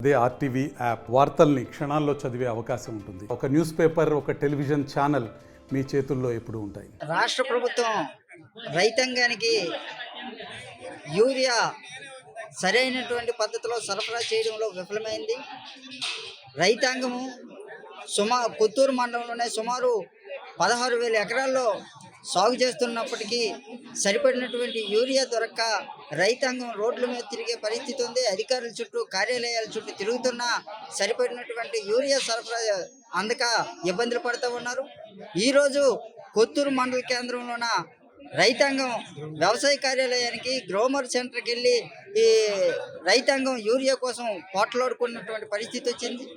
అదే RTV app వార్తల్ని క్షణాల్లో చదివే అవకాశం ఉంటుంది. ఒక న్యూస్ పేపర్, ఒక టెలివిజన్ ఛానల్ మీ చేతుల్లో ఎప్పుడూ ఉంటాయి. రాష్ట్ర ప్రభుత్వం రైతాంగానికి యూరియా సరైనటువంటి పద్ధతిలో సరఫరా చేయడంలో విఫలమైంది. రైతాంగము కొత్తూరు మండలంలోనే సుమారు 16,000 ఎకరాల్లో సాగు చేస్తున్నప్పటికీ సరిపడినటువంటి యూరియా దొరక్క రైతాంగం రోడ్ల మీద తిరిగే పరిస్థితి ఉంది. అధికారుల చుట్టూ, కార్యాలయాల చుట్టూ తిరుగుతున్నా సరిపడినటువంటి యూరియా సరఫరా అందక ఇబ్బందులు పడుతూ ఉన్నారు. ఈరోజు కొత్తూరు మండల కేంద్రంలోన రైతాంగం వ్యవసాయ కార్యాలయానికి, గ్రోమర్ సెంటర్కి వెళ్ళి ఈ రైతాంగం యూరియా కోసం పోట్లాడుకున్నటువంటి పరిస్థితి వచ్చింది.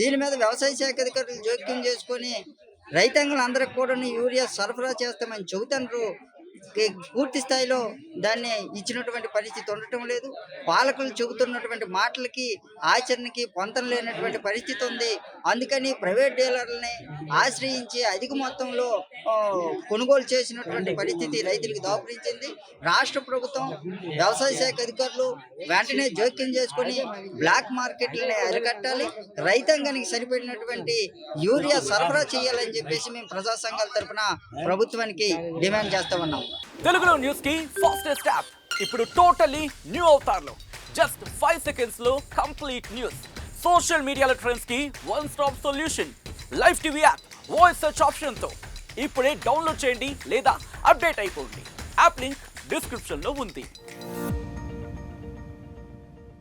దీని మీద వ్యవసాయ శాఖ అధికారులు జోక్యం చేసుకొని రైతాంగం అందరికి కూడా యూరియా సరఫరా చేస్తామని చెబుతున్నారు. పూర్తి స్థాయిలో దాన్ని ఇచ్చినటువంటి పరిస్థితి ఉండటం లేదు. పాలకులు చెబుతున్నటువంటి మాటలకి ఆచరణకి పొంతం లేనటువంటి పరిస్థితి ఉంది. అందుకని ప్రైవేట్ డీలర్లని ఆశ్రయించి అధిక మొత్తంలో కొనుగోలు చేసినటువంటి పరిస్థితి రైతులకు దాపురించింది. రాష్ట్ర ప్రభుత్వం, వ్యవసాయ శాఖ అధికారులు వెంటనే జోక్యం చేసుకుని బ్లాక్ మార్కెట్లని అరికట్టాలి. రైతాంగానికి సరిపడినటువంటి యూరియా సరఫరా చేయాలని చెప్పేసి మేము ప్రజా సంఘాల తరఫున ప్రభుత్వానికి డిమాండ్ చేస్తా ఉన్నాం. తెలుగులో న్యూస్ కి ఫాస్టెస్ట్ యాప్ ఇప్పుడు టోటలీ న్యూ అవతార్లో జస్ట్ 5 seconds లో కంప్లీట్ న్యూస్. సోషల్ మీడియాలో ట్రెండ్స్ కి one stop solution. Live TV app voice search option తో ఇప్పుడే డౌన్లోడ్ చేయండి లేదా అప్డేట్ అయిపోండి. యాప్ లింక్ డిస్క్రిప్షన్ లో ఉంది.